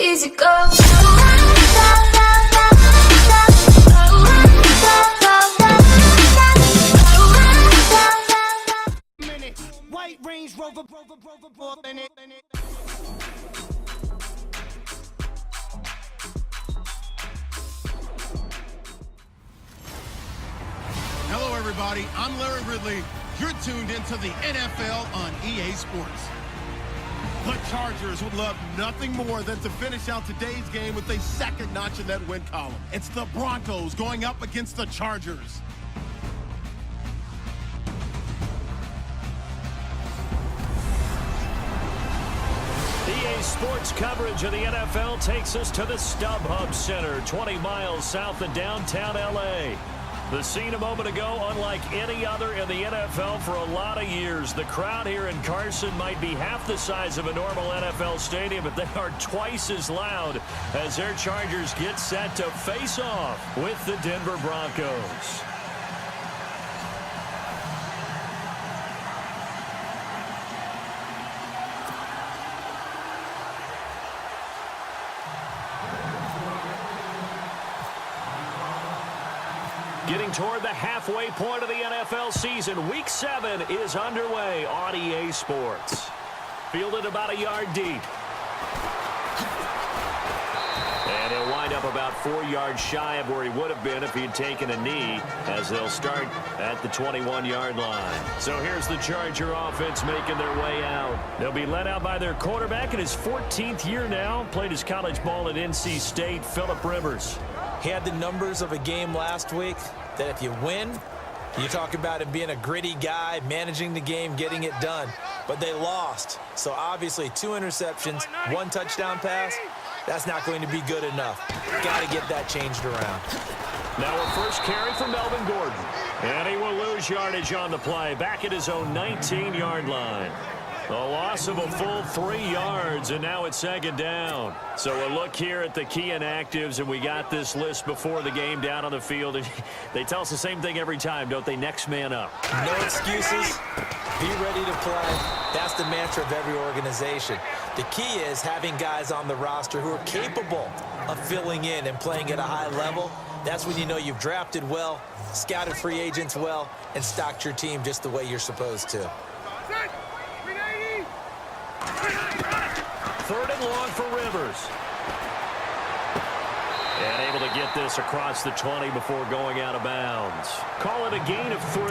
easy go. White Range Rover, Hello, everybody. I'm Larry Ridley. You're tuned into the NFL on EA Sports. The Chargers would love nothing more than to finish out today's game with a second notch in that win column. It's the Broncos going up against the Chargers. EA Sports coverage of the NFL takes us to the StubHub Center, 20 miles south of downtown L.A. The scene a moment ago, unlike any other in the NFL for a lot of years. The crowd here in Carson might be half the size of a normal NFL stadium, but they are twice as loud as their Chargers get set to face off with the Denver Broncos. Getting toward the halfway point of the NFL season, Week 7 is underway on EA Sports. Fielded about a yard deep. And he'll wind up about 4 yards shy of where he would have been if he had taken a knee, as they'll start at the 21-yard line. So here's the Charger offense making their way out. They'll be led out by their quarterback in his 14th year now. Played his college ball at NC State, Phillip Rivers. He had the numbers of a game last week that if you win, you talk about him being a gritty guy, managing the game, getting it done. But they lost. So obviously 2 interceptions, 1 touchdown pass, that's not going to be good enough. Got to get that changed around. Now a first carry for Melvin Gordon. And he will lose yardage on the play, back at his own 19-yard line. A loss of a full 3 yards, and now it's second down. So a look here at the key inactives, and we got this list before the game down on the field. And they tell us the same thing every time, don't they? Next man up. No excuses. Be ready to play. That's the mantra of every organization. The key is having guys on the roster who are capable of filling in and playing at a high level. That's when you know you've drafted well, scouted free agents well, and stocked your team just the way you're supposed to. 3rd and long for Rivers. And able to get this across the 20 before going out of bounds. Call it a gain of 3,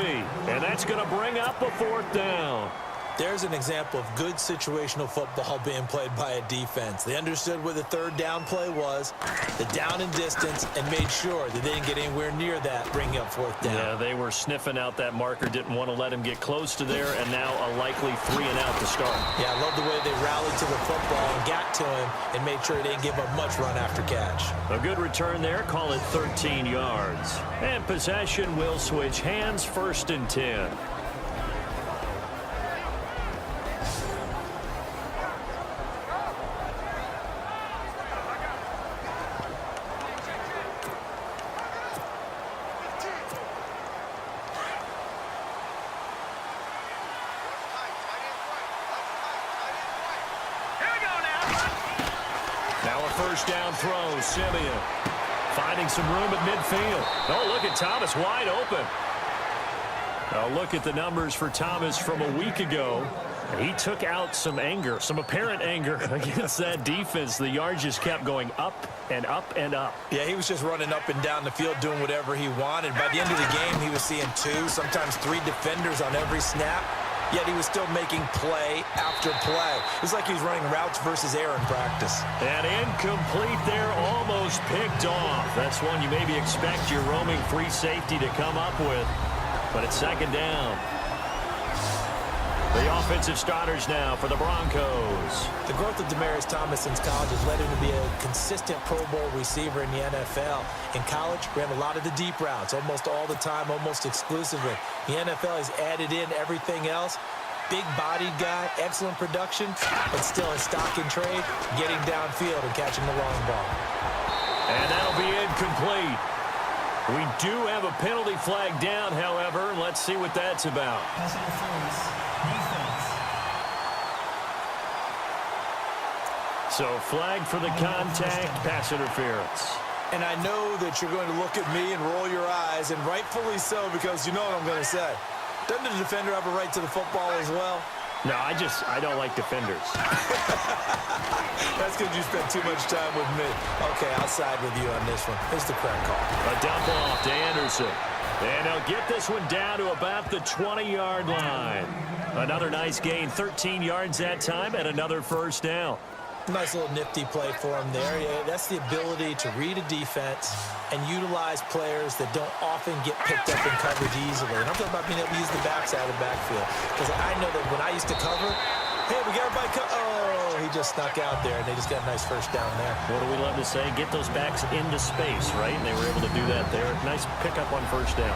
and that's going to bring up a 4th down. There's an example of good situational football being played by a defense. They understood where the 3rd down play was, the down and distance, and made sure that they didn't get anywhere near that, bringing up 4th down. Yeah, they were sniffing out that marker, didn't want to let him get close to there, and now a likely 3 and out to start. Yeah, I love the way they rallied to the football and got to him and made sure they didn't give up much run after catch. A good return there, call it 13 yards. And possession will switch hands, 1st and 10. First down throw, Simeon finding some room at midfield. Oh, look at Thomas wide open. Look at the numbers for Thomas from a week ago. He took out some anger, some apparent anger against that defense. The yards just kept going up and up and up. Yeah, he was just running up and down the field doing whatever he wanted. By the end of the game, he was seeing 2, sometimes 3 defenders on every snap. Yet he was still making play after play. It was like he was running routes versus air in practice. And incomplete there, almost picked off. That's one you maybe expect your roaming free safety to come up with. But it's second down. The offensive starters now for the Broncos. The growth of Demaryius Thomas since college has led him to be a consistent Pro Bowl receiver in the NFL. In college, ran a lot of the deep routes, almost all the time, almost exclusively. The NFL has added in everything else. Big-bodied guy, excellent production, but still a stock in trade, getting downfield and catching the long ball. And that'll be incomplete. We do have a penalty flag down, however. Let's see what that's about. So flag for the contact, pass interference. And I know that you're going to look at me and roll your eyes, and rightfully so, because you know what I'm going to say. Doesn't the defender have a right to the football as well? No, I don't like defenders. That's because you spent too much time with me. Okay, I'll side with you on this one. It's the correct call. A dump off to Anderson. And he'll get this one down to about the 20-yard line. Another nice gain, 13 yards that time, and another first down. Nice little nifty play for him there. Yeah, that's the ability to read a defense and utilize players that don't often get picked up in coverage easily. And I'm talking about being able to use the backside of the backfield. Because I know that when I used to cover, hey, we got everybody oh, he just snuck out there, and they just got a nice first down there. What do we love to say? Get those backs into space, right? And they were able to do that there. Nice pickup on first down.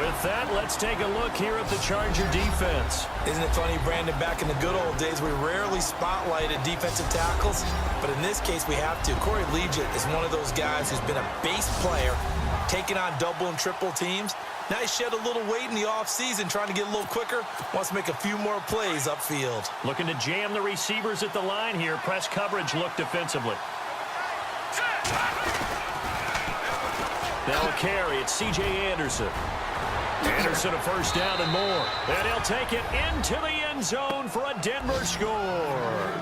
With that, let's take a look here at the Charger defense. Isn't it funny, Brandon, back in the good old days, we rarely spotlighted defensive tackles, but in this case, we have to. Corey Legit is one of those guys who's been a base player, taking on double and triple teams. Now he shed a little weight in the offseason, trying to get a little quicker, wants to make a few more plays upfield. Looking to jam the receivers at the line here. Press coverage look defensively. Now a carry, it's C.J. Anderson. Anderson a first down and more. And he'll take it into the end zone for a Denver score.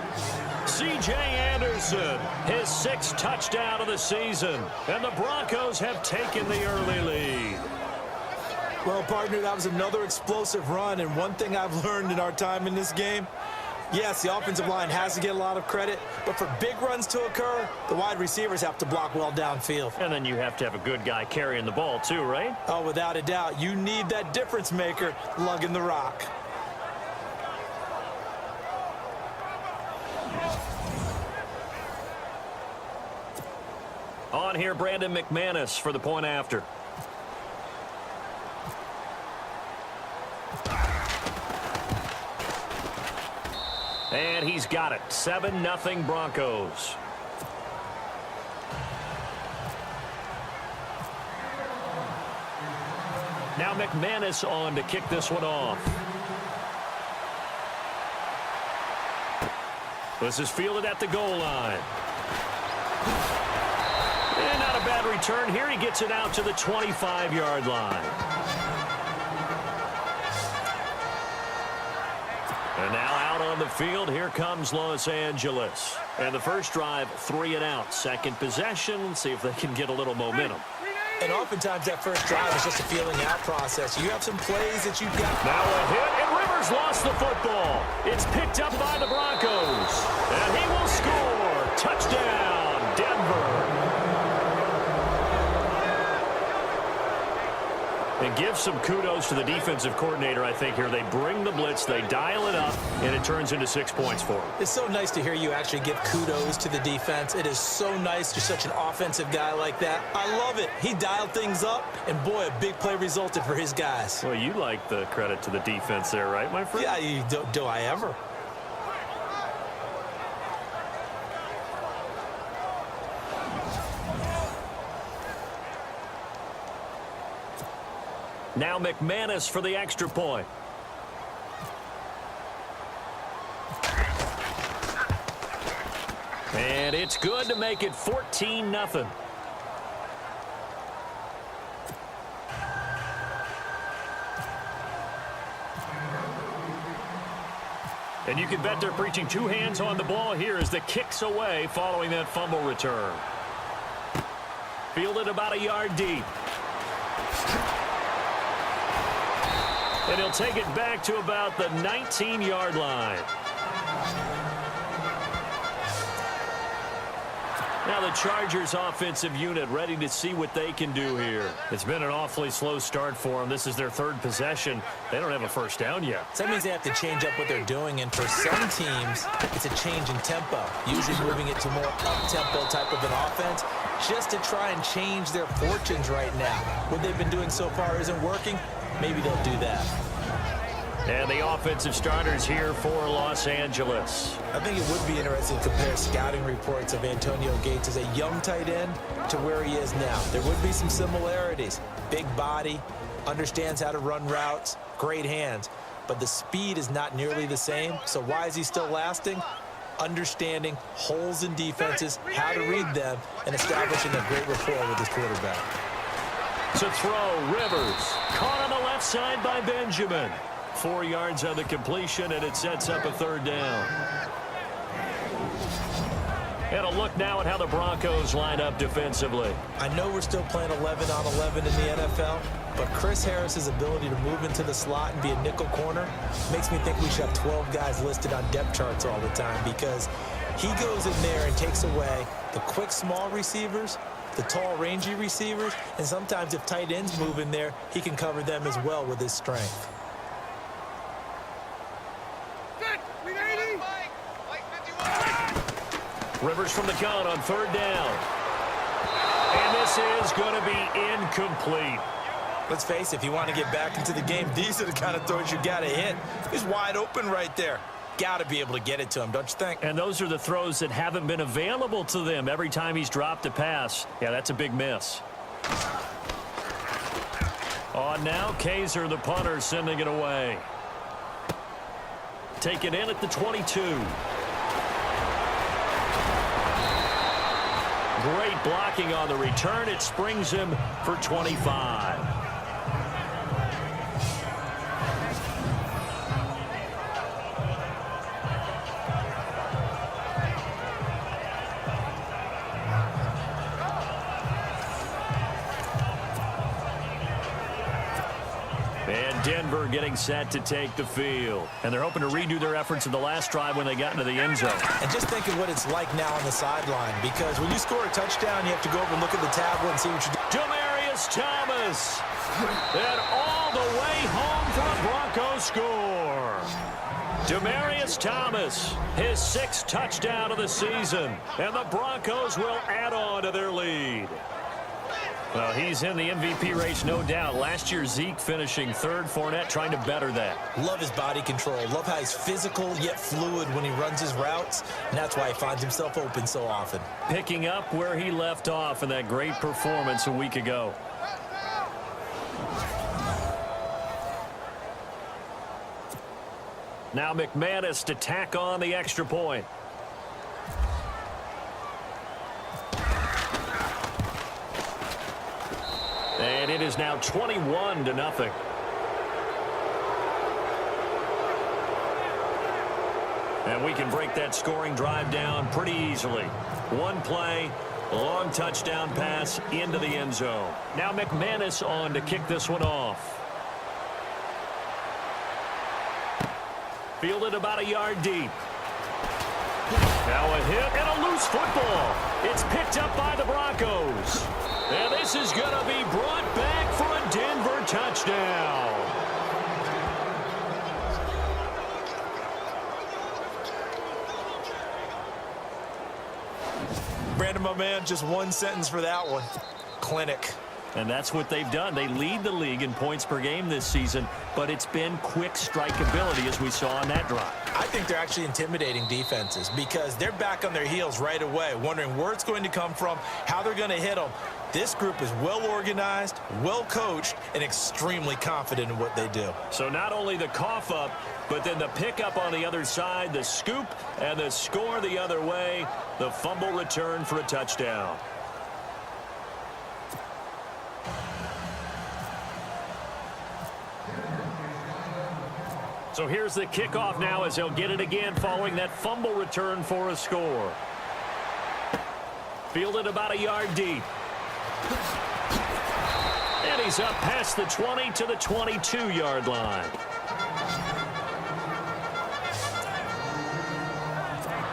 C.J. Anderson, his 6th touchdown of the season. And the Broncos have taken the early lead. Well, partner, that was another explosive run. And one thing I've learned in our time in this game, yes, the offensive line has to get a lot of credit, but for big runs to occur, the wide receivers have to block well downfield. And then you have to have a good guy carrying the ball too, right? Oh, without a doubt. You need that difference maker lugging the rock. On here, Brandon McManus for the point after. And he's got it. 7-0 Broncos. Now McManus on to kick this one off. This is fielded at the goal line. And not a bad return here. He gets it out to the 25-yard line. And now out on the field, here comes Los Angeles. And the first drive, 3 and out. Second possession, see if they can get a little momentum. And oftentimes that first drive is just a feeling out process. You have some plays that you've got. Now a hit, and Rivers lost the football. It's picked up by the Broncos. And he will score. Touchdown, Denver. And give some kudos to the defensive coordinator, I think, here. They bring the blitz, they dial it up, and it turns into 6 points for them. It's so nice to hear you actually give kudos to the defense. It is so nice. You're such an offensive guy like that. I love it. He dialed things up, and boy, a big play resulted for his guys. Well, you like the credit to the defense there, right, my friend? Yeah, do I ever? Now McManus for the extra point. And it's good to make it 14-0. And you can bet they're preaching 2 hands on the ball here as the kick's away following that fumble return. Fielded about a yard deep. And he'll take it back to about the 19-yard line. Now the Chargers offensive unit ready to see what they can do here. It's been an awfully slow start for them. This is their 3rd possession. They don't have a first down yet. So that means they have to change up what they're doing, and for some teams, it's a change in tempo, usually moving it to more up-tempo type of an offense, just to try and change their fortunes right now. What they've been doing so far isn't working. Maybe they'll do that. And the offensive starters here for Los Angeles. I think it would be interesting to compare scouting reports of Antonio Gates as a young tight end to where he is now. There would be some similarities. Big body, understands how to run routes, great hands. But the speed is not nearly the same. So why is he still lasting? understanding holes in defenses, how to read them, and establishing a great rapport with his quarterback. To throw, Rivers. Caught on the left side by Benjamin. 4 yards on the completion, and it sets up a third down. And a look now at how the Broncos line up defensively. I know we're still playing 11 on 11 in the NFL, but Chris Harris's ability to move into the slot and be a nickel corner makes me think we should have 12 guys listed on depth charts all the time, because he goes in there and takes away the quick, small receivers, the tall, rangy receivers, and sometimes if tight ends move in there, he can cover them as well with his strength. Rivers from the gun on third down. And this is going to be incomplete. Let's face it, if you want to get back into the game, these are the kind of throws you got to hit. He's wide open right there. Got to be able to get it to him, don't you think? And those are the throws that haven't been available to them every time he's dropped a pass. Yeah, that's a big miss. On now, Kaiser, the punter, sending it away. Take it in at the 22. Great blocking on the return. It springs him for 25. And Denver getting set to take the field. And they're hoping to redo their efforts in the last drive when they got into the end zone. And just think of what it's like now on the sideline, because when you score a touchdown, you have to go over and look at the tablet and see what you're doing. Demaryius Thomas. And all the way home for a Broncos score. Demaryius Thomas, his 6th touchdown of the season. And the Broncos will add on to their lead. Well, he's in the MVP race, no doubt. Last year, Zeke finishing 3rd. Fournette trying to better that. Love his body control. Love how he's physical yet fluid when he runs his routes. And that's why he finds himself open so often. Picking up where he left off in that great performance a week ago. Now McManus to tack on the extra point. And it is now 21-0. And we can break that scoring drive down pretty easily. One play, long touchdown pass into the end zone. Now McManus on to kick this one off. Fielded about a yard deep. Now a hit and a loose football. It's picked up by the Broncos. And this is going to be brought back for a Denver touchdown. Brandon, my man, just one sentence for that one. Clinic. And that's what they've done. They lead the league in points per game this season, but it's been quick strike ability as we saw on that drive. I think they're actually intimidating defenses because they're back on their heels right away, wondering where it's going to come from, how they're going to hit them. This group is well organized, well coached, and extremely confident in what they do. So not only the cough up, but then the pickup on the other side, the scoop, and the score the other way, the fumble return for a touchdown. So here's the kickoff now as they'll get it again following that fumble return for a score. Fielded about a yard deep. And he's up past the 20 to the 22-yard line.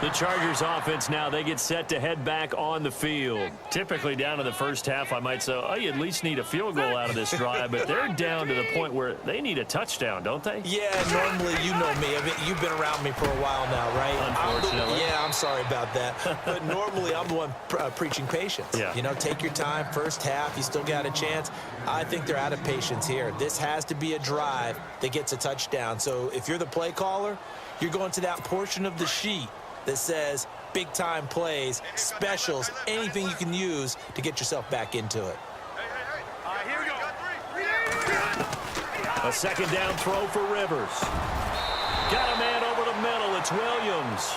The Chargers offense now, they get set to head back on the field. Typically down in the first half, I might say, oh, you at least need a field goal out of this drive, but they're down to the point where they need a touchdown, don't they? Yeah, normally, you know me. I mean, you've been around me for a while now, right? Unfortunately. I'm sorry about that. But normally, I'm the one preaching patience. Yeah. You know, take your time. First half, you still got a chance. I think they're out of patience here. This has to be a drive that gets a touchdown. So if you're the play caller, you're going to that portion of the sheet that says big-time plays, specials, anything you can use to get yourself back into it. Here we go. A second down throw for Rivers. Got a man over the middle. It's Williams.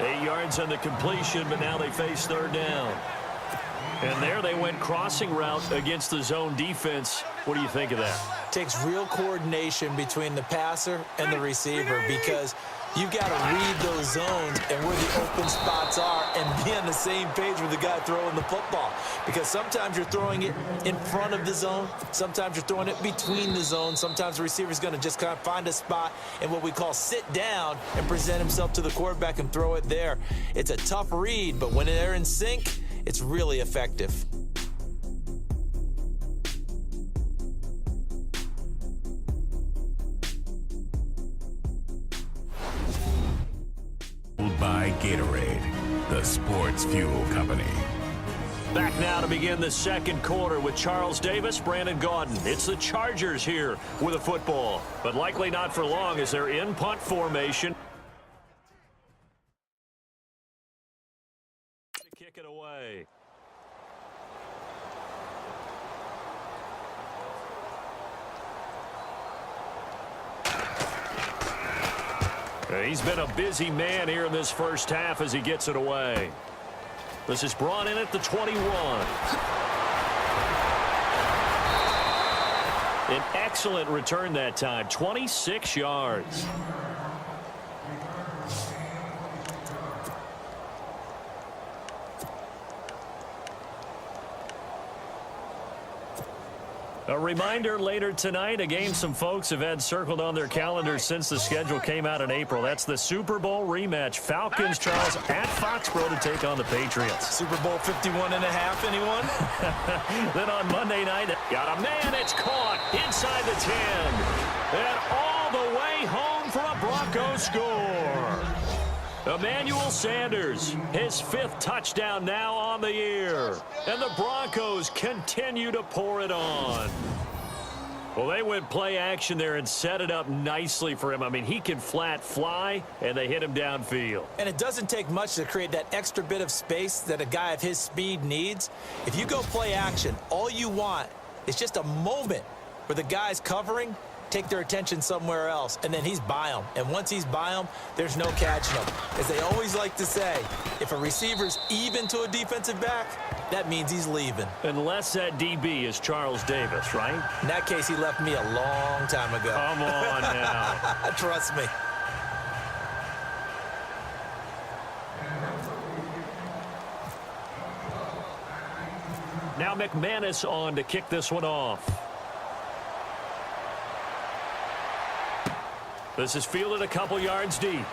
8 yards on the completion, but now they face third down. And there they went crossing route against the zone defense. What do you think of that? Takes real coordination between the passer and the receiver because you've got to read those zones and where the open spots are and be on the same page with the guy throwing the football. Because sometimes you're throwing it in front of the zone. Sometimes you're throwing it between the zones. Sometimes the receiver's going to just kind of find a spot and what we call sit down and present himself to the quarterback and throw it there. It's a tough read, but when they're in sync, it's really effective. By Gatorade, the sports fuel company. Back now to begin the second quarter with Charles Davis, Brandon Gaudin. It's the Chargers here with a football, but likely not for long as they're in punt formation. To kick it away. He's been a busy man here in this first half as he gets it away. This is brought in at the 21. An excellent return that time, 26 yards. A reminder later tonight, a game some folks have had circled on their calendars since the schedule came out in April. That's the Super Bowl rematch. Falcons, Charles, at Foxborough to take on the Patriots. Super Bowl 51.5, anyone? Then on Monday night, got a man, it's caught inside the 10. And all the way home for a Broncos score. Emmanuel Sanders, his 5th touchdown now on the year. And the Broncos continue to pour it on. Well, they went play action there and set it up nicely for him. I mean, he can flat fly, and they hit him downfield. And it doesn't take much to create that extra bit of space that a guy of his speed needs. If you go play action, all you want is just a moment where the guy's covering, take their attention somewhere else, and then he's by them. And once he's by them, there's no catching him. As they always like to say, if a receiver's even to a defensive back, that means he's leaving. Unless that DB is Charles Davis, right? In that case, he left me a long time ago. Come on now. Trust me. Now McManus on to kick this one off. This is fielded a couple yards deep.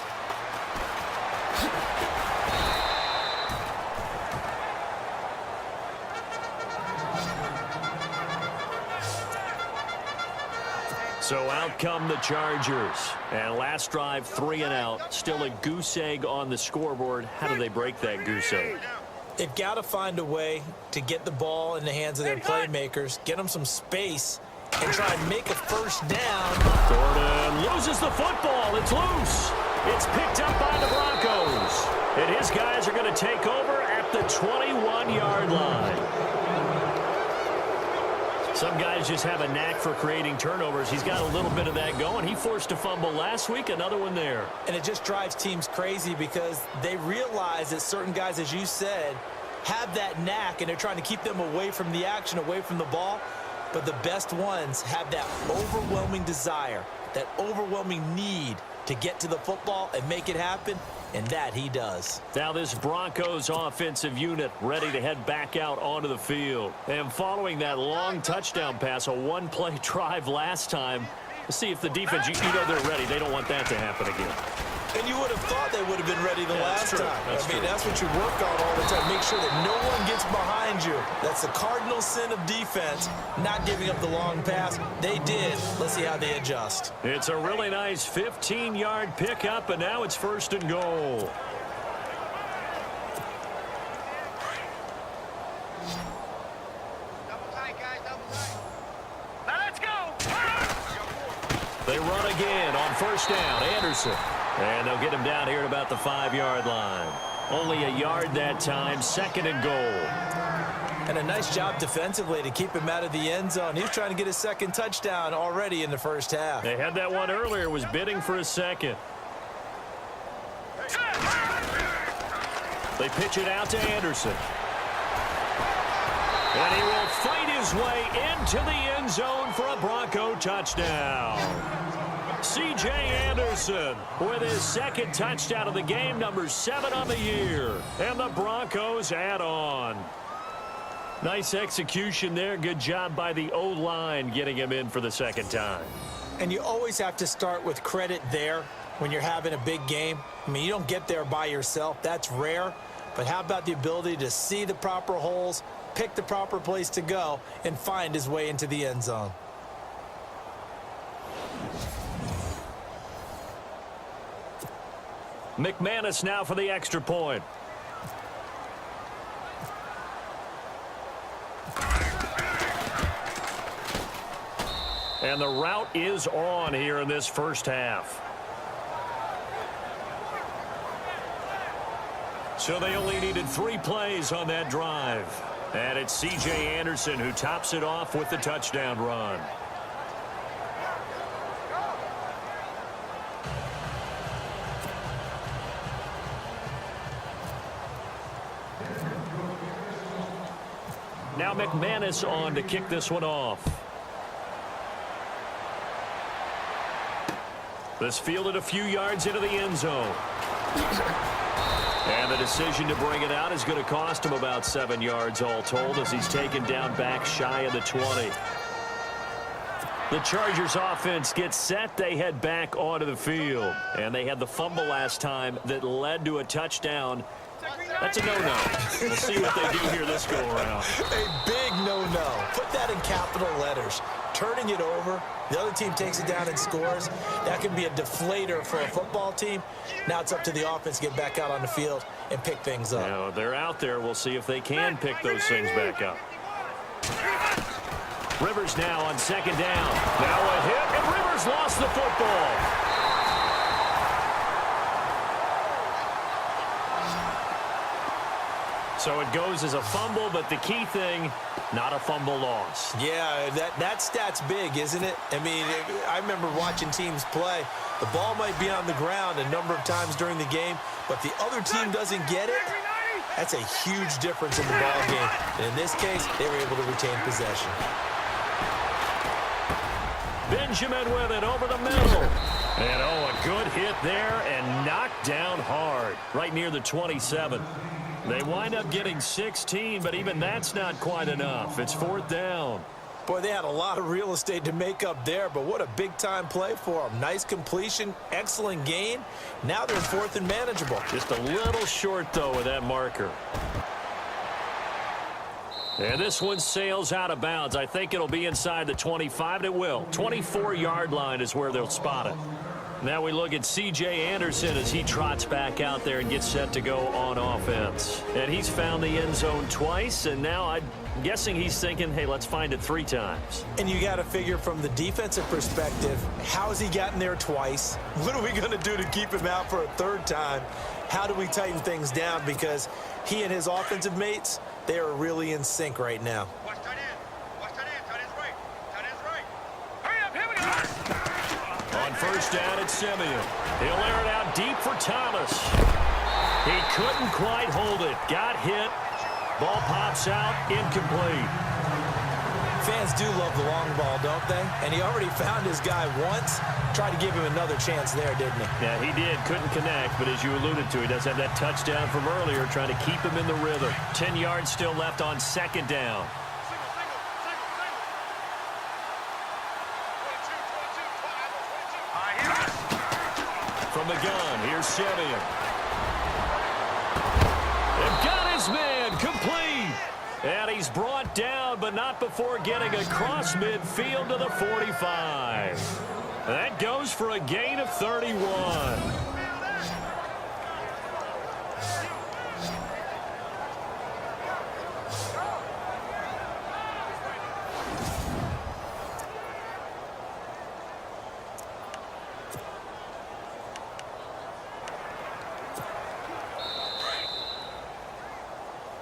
So out come the Chargers. And last drive, 3 and out. Still a goose egg on the scoreboard. How do they break that goose egg? They've got to find a way to get the ball in the hands of their playmakers, get them some space, and try and make a first down. Gordon loses the football. It's loose. It's picked up by the Broncos. And his guys are going to take over at the 21-yard line. Some guys just have a knack for creating turnovers. He's got a little bit of that going. He forced a fumble last week, another one there. And it just drives teams crazy because they realize that certain guys, as you said, have that knack, and they're trying to keep them away from the action, away from the ball. But the best ones have that overwhelming desire, that overwhelming need to get to the football and make it happen, and that he does. Now this Broncos offensive unit ready to head back out onto the field. And following that long touchdown pass, a one-play drive last time, let's see if the defense, you know they're ready. They don't want that to happen again. And you would have thought they would have been ready the last time. That's true. That's what you work on all the time. Make sure that no one gets behind you. That's the cardinal sin of defense, not giving up the long pass. They did. Let's see how they adjust. It's a really nice 15-yard pickup, and now it's 1st and goal. Double tight, guys, double tight. Now let's go. They run again on 1st down. Anderson. And they'll get him down here at about the 5-yard line. Only a yard that time, 2nd and goal. And a nice job defensively to keep him out of the end zone. He was trying to get his 2nd touchdown already in the first half. They had that one earlier, was bidding for a 2nd. They pitch it out to Anderson. And he will fight his way into the end zone for a Bronco touchdown. C.J. Anderson with his second touchdown of the game, number 7 on the year. And the Broncos add on. Nice execution there. Good job by the O-line getting him in for the second time. And you always have to start with credit there when you're having a big game. I mean, you don't get there by yourself. That's rare. But how about the ability to see the proper holes, pick the proper place to go, and find his way into the end zone? McManus now for the extra point. And the route is on here in this first half. So they only needed 3 plays on that drive. And it's C.J. Anderson who tops it off with the touchdown run. Now McManus on to kick this one off. This fielded a few yards into the end zone. And the decision to bring it out is going to cost him about 7 yards all told as he's taken down back shy of the 20. The Chargers offense gets set. They head back onto the field. And they had the fumble last time that led to a touchdown. That's a no-no. We'll see what they do here this go-around. A big no-no. Put that in capital letters. Turning it over, the other team takes it down and scores. That can be a deflator for a football team. Now it's up to the offense to get back out on the field and pick things up. Now, they're out there. We'll see if they can pick those things back up. Rivers now on second down. Now a hit, and Rivers lost the football. So it goes as a fumble, but the key thing, not a fumble loss. Yeah, that stat's big, isn't it? I mean, I remember watching teams play. The ball might be on the ground a number of times during the game, but the other team doesn't get it. That's a huge difference in the ball game. And in this case, they were able to retain possession. Benjamin with it over the middle. And, oh, a good hit there and knocked down hard right near the 27. They wind up getting 16, but even that's not quite enough. It's 4th down. Boy, they had a lot of real estate to make up there, but what a big-time play for them. Nice completion, excellent gain. Now they're 4th and manageable. Just a little short, though, with that marker. And this one sails out of bounds. I think it'll be inside the 25, and it will. 24-yard line is where they'll spot it. Now we look at C.J. Anderson as he trots back out there and gets set to go on offense. And he's found the end zone twice, and now I'm guessing he's thinking, hey, let's find it 3 times. And you got to figure from the defensive perspective, how has he gotten there twice? What are we going to do to keep him out for a 3rd time? How do we tighten things down? Because he and his offensive mates, they are really in sync right now. Watch tight end. Watch tight end. Tight end's right. Tight end's right. Hurry up. Here we go. On first down, it's Simeon. He'll air it out deep for Thomas. He couldn't quite hold it. Got hit. Ball pops out. Incomplete. Fans do love the long ball, don't they? And he already found his guy once. Tried to give him another chance there, didn't he? Yeah, he did. Couldn't connect, but as you alluded to, he does have that touchdown from earlier, trying to keep him in the rhythm. 10 yards still left on second down. From the gun, here's Simeon. They've got his man, complete. And he's brought down, but not before getting across midfield to the 45. That goes for a gain of 31.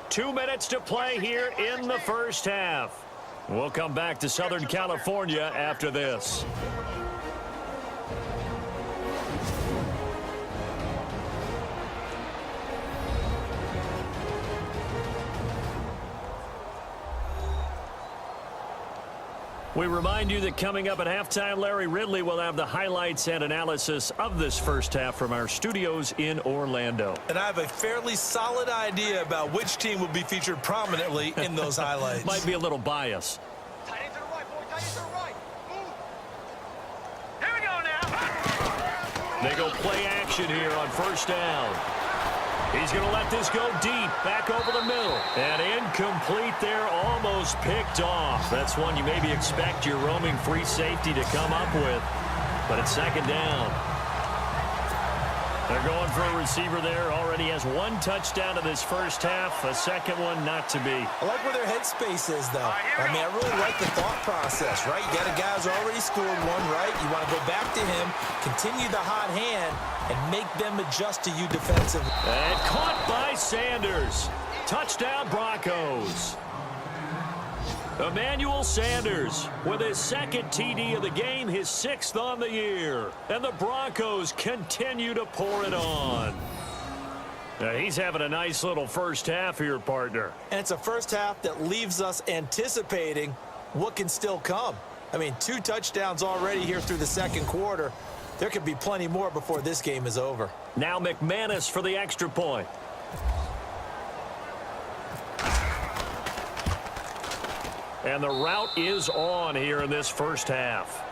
Two minutes to play here in the first half. We'll come back to Southern California after this. We remind you that coming up at halftime, Larry Ridley will have the highlights and analysis of this first half from our studios in Orlando. And I have a fairly solid idea about which team will be featured prominently in those highlights. Might be a little bias. Tight end to the right, boy. Tight end to the right. Move. Here we go now. They go play action here on first down. He's going to let this go deep, back over the middle. And incomplete there, almost picked off. That's one you maybe expect your roaming free safety to come up with. But it's second down. They're going for a receiver there. Already has one touchdown in this first half. A second one not to be. I like where their headspace is, though. I mean, I really like the thought process, right? You got a guy who's already scored one, right? You want to go back to him, continue the hot hand, and make them adjust to you defensively. And caught by Sanders. Touchdown, Broncos. Emmanuel Sanders with his second TD of the game, his 6th on the year. And the Broncos continue to pour it on. Now, he's having a nice little first half here, partner. And it's a first half that leaves us anticipating what can still come. I mean, 2 touchdowns already here through the second quarter. There could be plenty more before this game is over. Now McManus for the extra point. And the route is on here in this first half.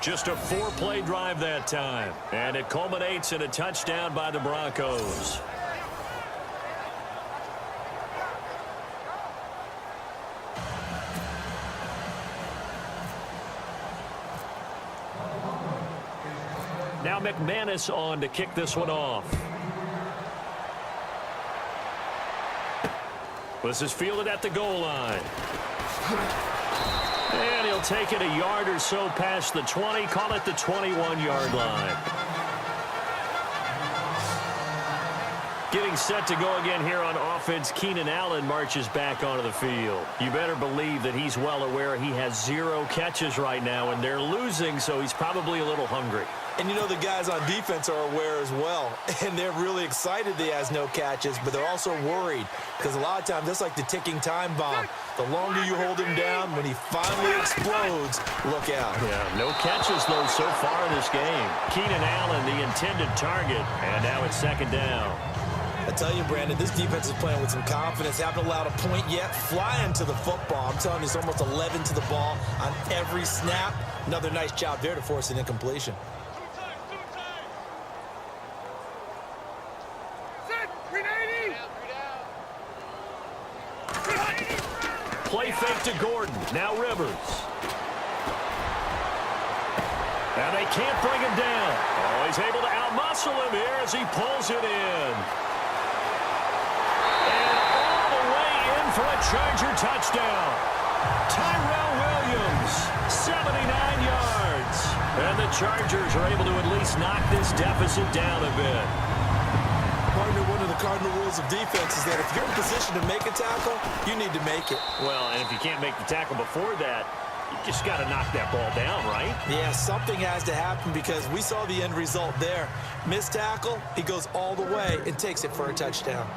Just a 4-play drive that time. And it culminates in a touchdown by the Broncos. Now McManus on to kick this one off. This is fielded at the goal line. And he'll take it a yard or so past the 20, call it the 21-yard line. Getting set to go again here on offense, Keenan Allen marches back onto the field. You better believe that he's well aware he has 0 catches right now, and they're losing, so he's probably a little hungry. And you know the guys on defense are aware as well. And they're really excited that he has no catches, but they're also worried. Because a lot of times, that's like the ticking time bomb. The longer you hold him down, when he finally explodes, look out. Yeah, no catches, though, so far in this game. Keenan Allen, the intended target, and now it's second down. I tell you, Brandon, this defense is playing with some confidence. Haven't allowed a point yet. Flying to the football. I'm telling you, it's almost 11 to the ball on every snap. Another nice job there to force an incompletion. Play fake to Gordon. Now Rivers. And they can't bring him down. Oh, he's able to outmuscle him here as he pulls it in. And all the way in for a Charger touchdown. Tyrell Williams, 79 yards. And the Chargers are able to at least knock this deficit down a bit. Partner, one of the cardinal rules of defense is that if you're in position to make a tackle, you need to make it. Well, and if you can't make the tackle before that, you just got to knock that ball down, right? Yeah, something has to happen because we saw the end result there. Missed tackle, he goes all the way and takes it for a touchdown.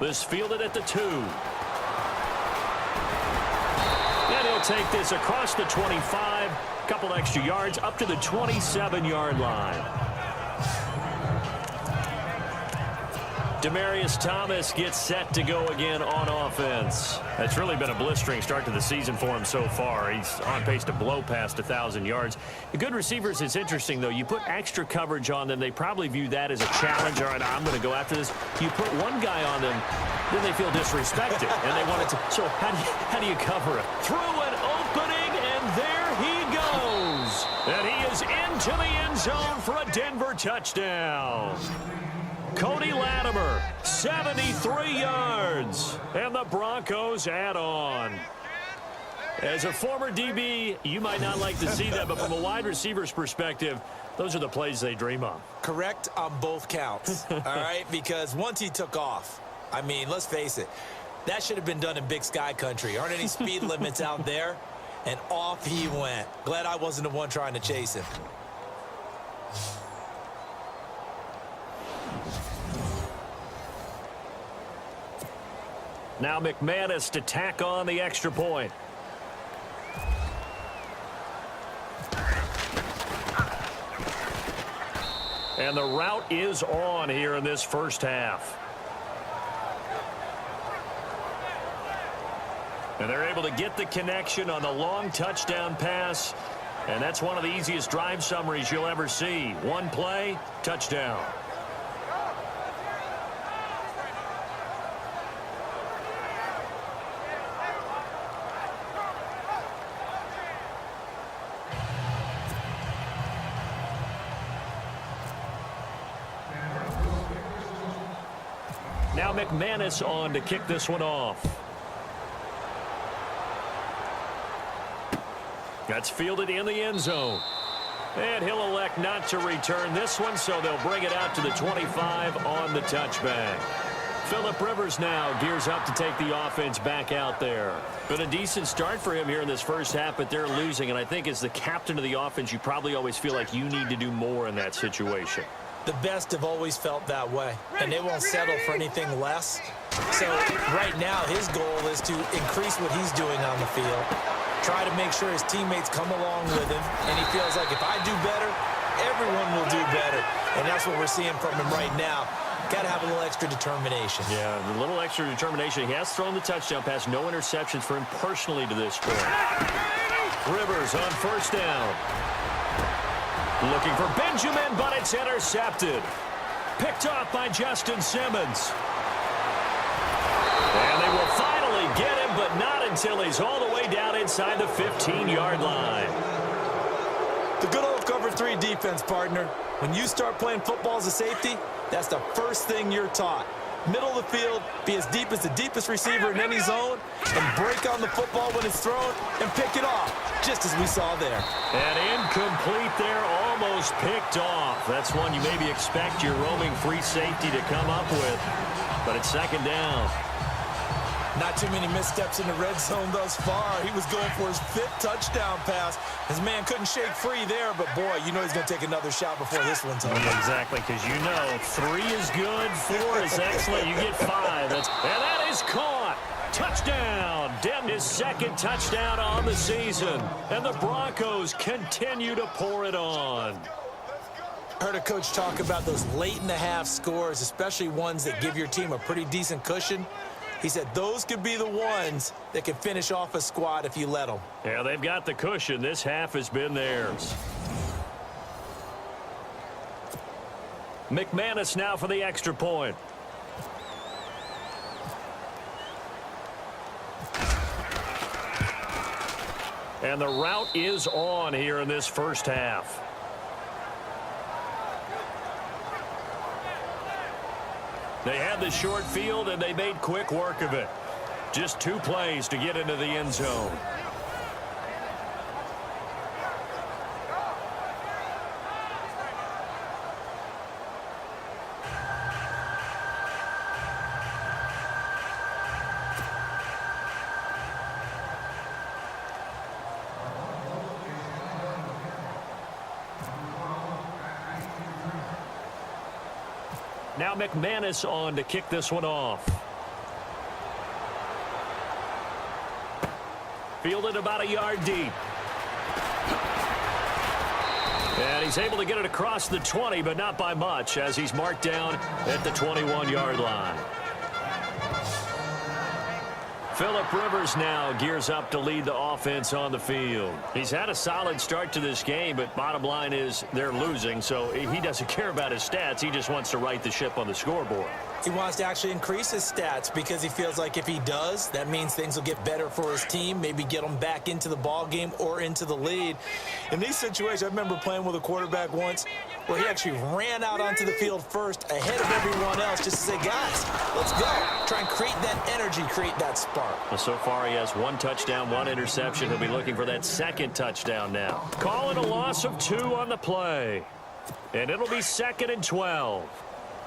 This fielded at the 2. And he'll take this across the 25, a couple extra yards, up to the 27-yard line. Demaryius Thomas gets set to go again on offense. It's really been a blistering start to the season for him so far. He's on pace to blow past 1,000 yards. The good receivers, it's interesting, though. You put extra coverage on them, they probably view that as a challenge. All right, I'm going to go after this. You put one guy on them, then they feel disrespected, and they want it to. So how do you cover it? Through an opening, and there he goes. And he is into the end zone for a Denver touchdown. Cody Latimer, 73 yards, and the Broncos add on. As a former DB, you might not like to see that, but from a wide receiver's perspective, those are the plays they dream of. Correct on both counts, all right? Because once he took off, I mean, let's face it, that should have been done in Big Sky country. Aren't any speed limits out there? And off he went. Glad I wasn't the one trying to chase him. Now McManus to tack on the extra point. And the route is on here in this first half. And they're able to get the connection on the long touchdown pass. And that's one of the easiest drive summaries you'll ever see. One play, touchdown. Now McManus on to kick this one off. That's fielded in the end zone. And he'll elect not to return this one, so they'll bring it out to the 25 on the touchback. Phillip Rivers now gears up to take the offense back out there. Been a decent start for him here in this first half, but they're losing. And I think as the captain of the offense, you probably always feel like you need to do more in that situation. The best have always felt that way, and they won't settle for anything less. So right now, his goal is to increase what he's doing on the field, try to make sure his teammates come along with him, and he feels like if I do better, everyone will do better. And that's what we're seeing from him right now. Got to have a little extra determination. Yeah, a little extra determination. He has thrown the touchdown pass. No interceptions for him personally to this point. Rivers on first down. Looking for Benjamin, but it's intercepted. Picked off by Justin Simmons. And they will finally get him, but not until he's all the way down inside the 15-yard line. The good old cover 3 defense, partner. When you start playing football as a safety, that's the first thing you're taught. Middle of the field, be as deep as the deepest receiver in any zone, and break on the football when it's thrown and pick it off, just as we saw there. And incomplete there, almost picked off. That's one you maybe expect your roaming free safety to come up with, but it's second down. Not too many missteps in the red zone thus far. He was going for his 5th touchdown pass. His man couldn't shake free there, but boy, you know he's going to take another shot before this one's over. Exactly, because you know 3 is good, 4 is excellent. You get 5. And that is caught. Touchdown. Denton's second touchdown on the season. And the Broncos continue to pour it on. Heard a coach talk about those late-in-the-half scores, especially ones that give your team a pretty decent cushion. He said those could be the ones that can finish off a squad if you let them. Yeah, they've got the cushion. This half has been theirs. McManus now for the extra point. And the route is on here in this first half. They had the short field, and they made quick work of it. Just 2 plays to get into the end zone. Now McManus on to kick this one off. Fielded about a yard deep. And he's able to get it across the 20, but not by much, as he's marked down at the 21-yard line. Phillip Rivers now gears up to lead the offense on the field. He's had a solid start to this game, but bottom line is they're losing, so he doesn't care about his stats. He just wants to right the ship on the scoreboard. He wants to actually increase his stats because he feels like if he does, that means things will get better for his team, maybe get them back into the ball game or into the lead. In these situations, I remember playing with a quarterback once where he actually ran out onto the field first ahead of everyone else just to say, guys, let's go. Try and create that energy, create that spark. Well, so far he has 1 touchdown, 1 interception. He'll be looking for that 2nd touchdown now. Calling a loss of 2 on the play. And it'll be 2nd and 12.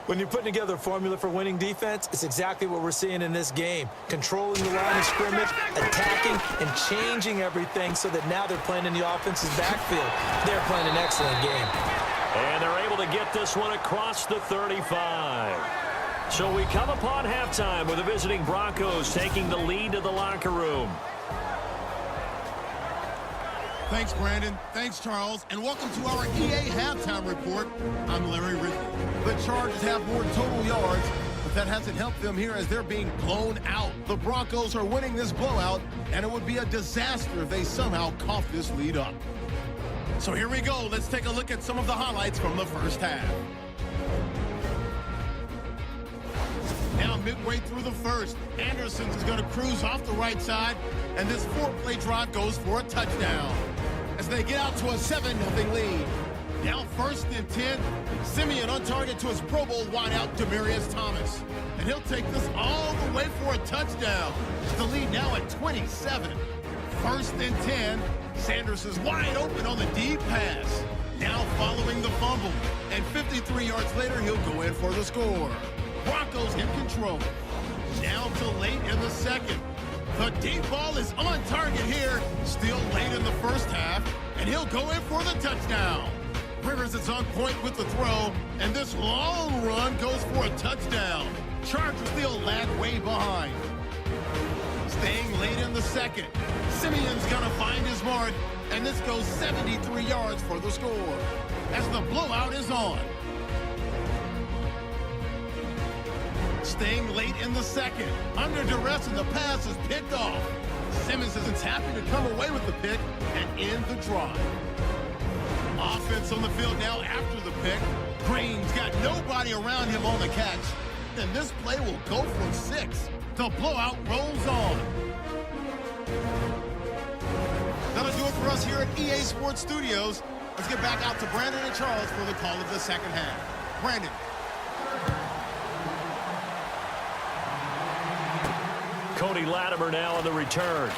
When you're putting together a formula for winning defense, it's exactly what we're seeing in this game. Controlling the line of scrimmage, attacking, and changing everything so that now they're playing in the offense's backfield. They're playing an excellent game. And they're able to get this one across the 35. So we come upon halftime with the visiting Broncos taking the lead to the locker room. Thanks, Brandon. Thanks, Charles. And welcome to our EA Halftime Report. I'm Larry Ridley. The Chargers have more total yards, but that hasn't helped them here as they're being blown out. The Broncos are winning this blowout, and it would be a disaster if they somehow cough this lead up. So here we go. Let's take a look at some of the highlights from the first half. Now midway through the first, Anderson is going to cruise off the right side, and this 4-play drive goes for a touchdown as they get out to a 7-0 lead. Now 1st and 10, Simeon on target to his Pro Bowl wideout, Demaryius Thomas. And he'll take this all the way for a touchdown. The lead now at 27. 1st and 10, Sanders is wide open on the deep pass. Now following the fumble, and 53 yards later, he'll go in for the score. Broncos in control. Now to late in the second. The deep ball is on target here. Still late in the first half, and he'll go in for the touchdown. Rivers is on point with the throw, and this long run goes for a touchdown. Chargers still lag way behind. Staying late in the second, Simeon's gonna find his mark, and this goes 73 yards for the score as the blowout is on. Staying late in the second, under duress, and the pass is picked off. Simmons isn't happy to come away with the pick and end the drive. Offense on the field now after the pick. Green's got nobody around him on the catch, and this play will go for 6. The blowout rolls on. That'll do it for us here at EA Sports Studios. Let's get back out to Brandon and Charles for the call of the second half. Brandon. Cody Latimer now on the return.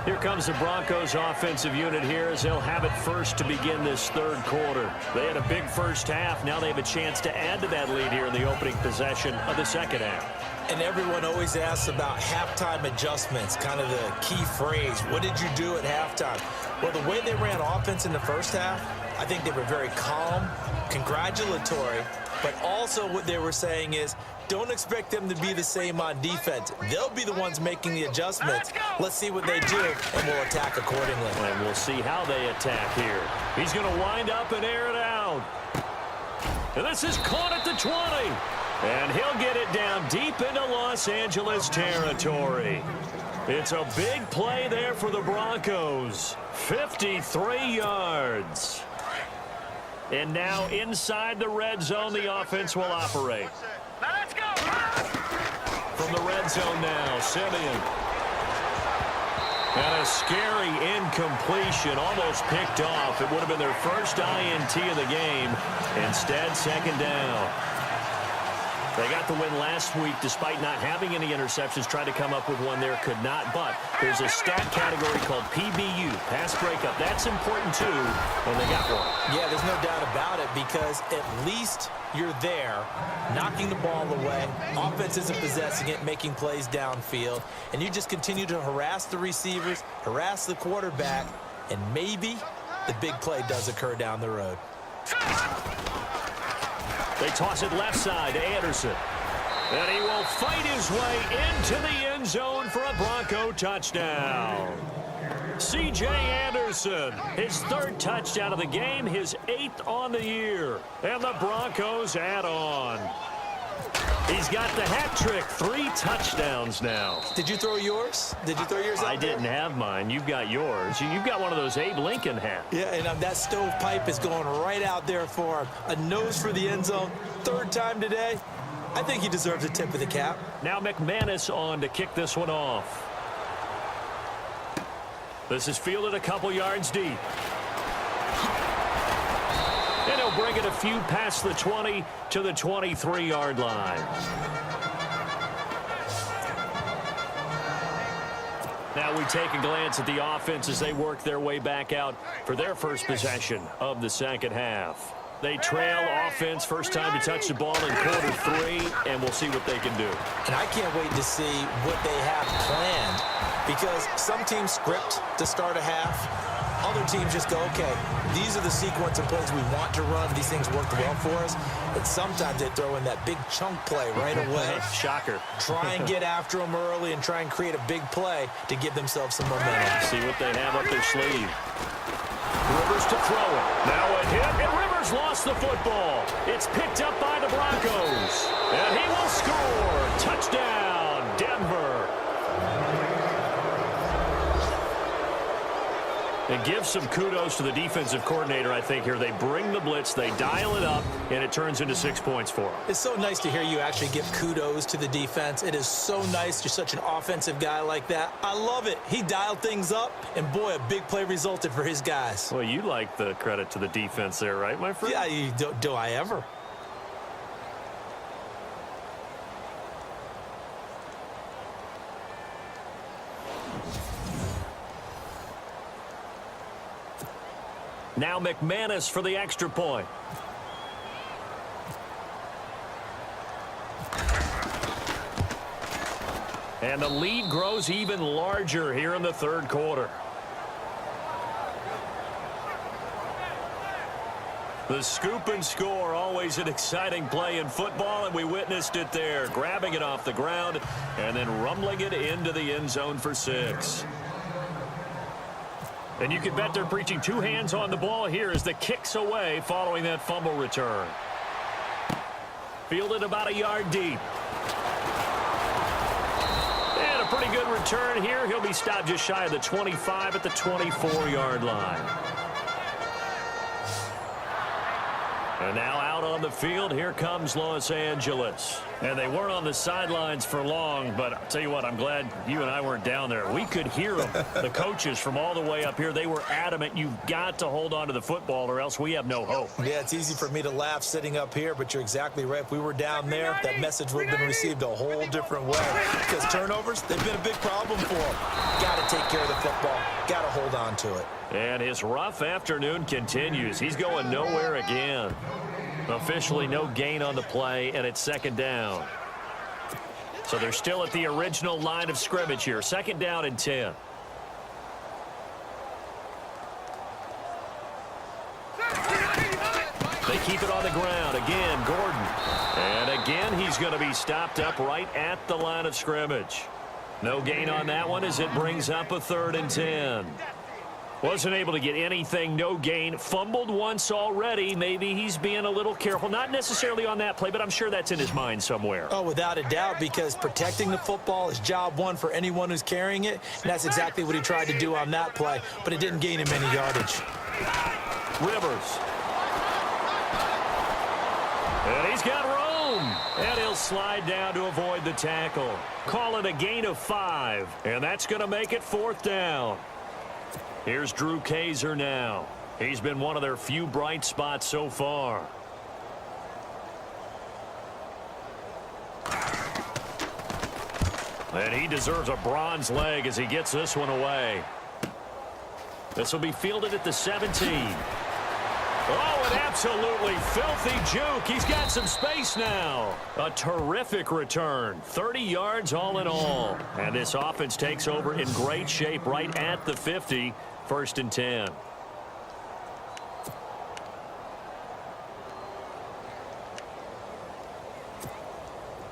Here comes the Broncos offensive unit here as they'll have it first to begin this third quarter. They had a big first half. Now they have a chance to add to that lead here in the opening possession of the second half. And everyone always asks about halftime adjustments, kind of the key phrase. What did you do at halftime? Well, the way they ran offense in the first half, I think they were very calm, congratulatory, but also what they were saying is, don't expect them to be the same on defense. They'll be the ones making the adjustments. Let's see what they do, and we'll attack accordingly. And we'll see how they attack here. He's going to wind up and air it out. And this is caught at the 20. And he'll get it down deep into Los Angeles territory. It's a big play there for the Broncos. 53 yards. And now inside the red zone, the offense will operate. Now let's go. From the red zone now, Simeon. And a scary incompletion, almost picked off. It would have been their first INT of the game. Instead, second down. They got the win last week despite not having any interceptions. Tried to come up with one there, could not. But there's a stat category called PBU, pass breakup. That's important too, and they got one. Yeah, there's no doubt about it because at least you're there, knocking the ball away. Offense isn't possessing it, making plays downfield. And you just continue to harass the receivers, harass the quarterback, and maybe the big play does occur down the road. They toss it left side to Anderson. And he will fight his way into the end zone for a Bronco touchdown. C.J. Anderson, his third touchdown of the game, his 8th on the year. And the Broncos add on. He's got the hat trick, 3 touchdowns now. Did you throw yours? Did you throw yours out I didn't have mine. You've got yours. You've got one of those Abe Lincoln hats. Yeah, and that stovepipe is going right out there for him. A nose for the end zone. 3rd time today. I think he deserves a tip of the cap. Now McManus on to kick this one off. This is fielded a couple yards deep. And he'll bring it a few past the 20 to the 23-yard line. Now we take a glance at the offense as they work their way back out for their first possession of the second half. They trail offense, first time to touch the ball in quarter 3, and we'll see what they can do. And I can't wait to see what they have planned, because some teams script to start a half. Other teams just go, okay, these are the sequence of plays we want to run. These things worked well for us. And sometimes they throw in that big chunk play right away. Shocker. Try and get after them early and try and create a big play to give themselves some momentum. See what they have up their sleeve. Rivers to throw it. Now a hit, and Rivers lost the football. It's picked up by the Broncos. And he will score. Touchdown, Denver. And give some kudos to the defensive coordinator, I think, here. They bring the blitz, they dial it up, and it turns into 6 points for them. It's so nice to hear you actually give kudos to the defense. It is so nice. You're such an offensive guy like that. I love it. He dialed things up, and boy, a big play resulted for his guys. Well, you like the credit to the defense there, right, my friend? Yeah, do I ever? Now McManus for the extra point. And the lead grows even larger here in the third quarter. The scoop and score, always an exciting play in football, and we witnessed it there. Grabbing it off the ground and then rumbling it into the end zone for 6. And you can bet they're preaching 2 hands on the ball here as the kick's away following that fumble return. Fielded about a yard deep. And a pretty good return here. He'll be stopped just shy of the 25 at the 24-yard line. And now out on the field, here comes Los Angeles. And they weren't on the sidelines for long, but I'll tell you what, I'm glad you and I weren't down there. We could hear them. The coaches from all the way up here, they were adamant, you've got to hold on to the football or else we have no hope. Yeah, it's easy for me to laugh sitting up here, but you're exactly right. If we were down there, that message would have been received a whole different way. Because turnovers, they've been a big problem for them. Got to take care of the football. Got to hold on to it. And his rough afternoon continues. He's going nowhere again. Officially no gain on the play, and it's second down. So they're still at the original line of scrimmage here. Second down and 10. They keep it on the ground. Again, Gordon. And again, he's going to be stopped up right at the line of scrimmage. No gain on that one as it brings up a 3rd and 10. Wasn't able to get anything, no gain. Fumbled once already. Maybe he's being a little careful. Not necessarily on that play, but I'm sure that's in his mind somewhere. Oh, without a doubt, because protecting the football is job one for anyone who's carrying it. And that's exactly what he tried to do on that play, but it didn't gain him any yardage. Rivers. And he's got room. And he'll slide down to avoid the tackle. Call it a gain of 5. And that's going to make it 4th down. Here's Drew Kaiser now. He's been one of their few bright spots so far. And he deserves a bronze leg as he gets this one away. This will be fielded at the 17. Oh, an absolutely filthy juke. He's got some space now. A terrific return. 30 yards all in all. And this offense takes over in great shape right at the 50. 1st and 10.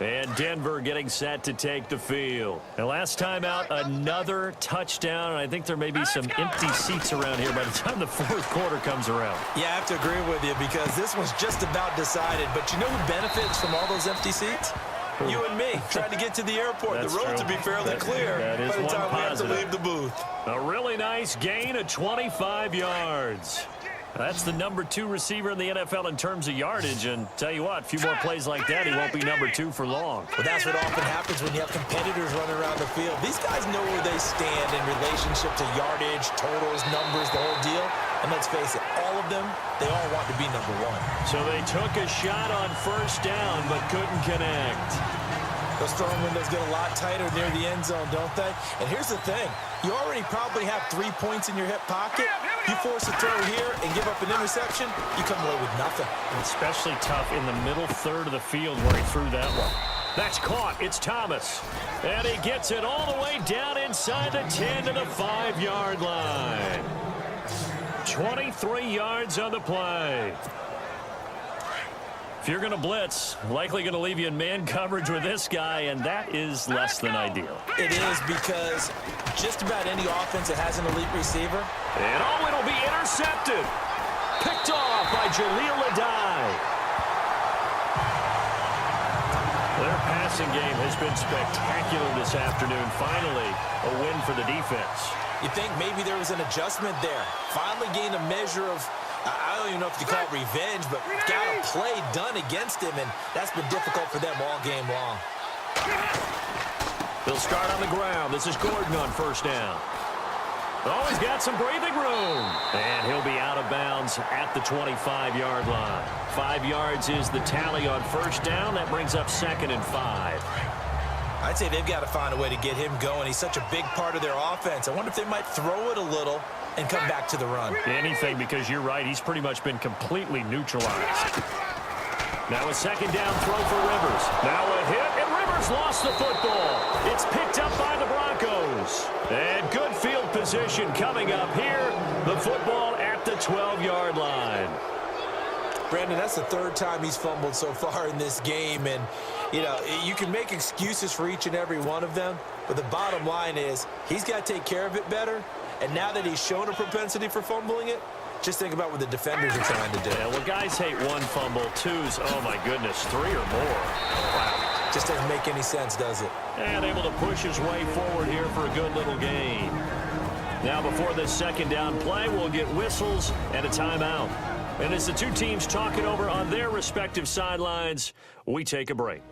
And Denver getting set to take the field. And last time out, another touchdown. And I think there may be some empty seats around here by the time the 4th quarter comes around. Yeah, I have to agree with you because this one's just about decided. But you know who benefits from all those empty seats? You and me, trying to get to the airport. The roads will be fairly clear by the time we have to leave the booth. A really nice gain of 25 yards. That's the number 2 receiver in the NFL in terms of yardage. And tell you what, a few more plays like that, he won't be number 2 for long. Well, that's what often happens when you have competitors running around the field. These guys know where they stand in relationship to yardage, totals, numbers, the whole deal. And let's face it, all of them, they all want to be number 1. So they took a shot on 1st down, but couldn't connect. Those throwing windows get a lot tighter near the end zone, don't they? And here's the thing. You already probably have 3 points in your hip pocket. You force a throw here and give up an interception, you come away with nothing. Especially tough in the middle third of the field where he threw that one. That's caught. It's Thomas. And he gets it all the way down inside the 10 to the 5-yard line. 23 yards on the play. If you're going to blitz, likely going to leave you in man coverage with this guy, and that is less than ideal. It is, because just about any offense that has an elite receiver. And it'll be intercepted. Picked off by Jaleel Adai. Their passing game has been spectacular this afternoon. Finally, a win for the defense. You think maybe there was an adjustment there. Finally gained a measure of, I don't even know if you call it revenge, but got a play done against him, and that's been difficult for them all game long. They'll start on the ground. This is Gordon on first down. Oh, he's got some breathing room. And he'll be out of bounds at the 25-yard line. 5 yards is the tally on first down. That brings up 2nd and 5. I'd say they've got to find a way to get him going. He's such a big part of their offense. I wonder if they might throw it a little and come back to the run. Anything, because you're right. He's pretty much been completely neutralized. Now a 2nd down throw for Rivers. Now a hit, and Rivers lost the football. It's picked up by the Broncos. And good field position coming up here. The football at the 12-yard line. Brandon, that's the 3rd time he's fumbled so far in this game. And, you know, you can make excuses for each and every one of them. But the bottom line is he's got to take care of it better. And now that he's shown a propensity for fumbling it, just think about what the defenders are trying to do. Yeah, well, guys hate 1 fumble, 2's, oh my goodness, 3 or more. Wow. Just doesn't make any sense, does it? And able to push his way forward here for a good little gain. Now before this 2nd down play, we'll get whistles and a timeout. And as the two teams talk it over on their respective sidelines, we take a break.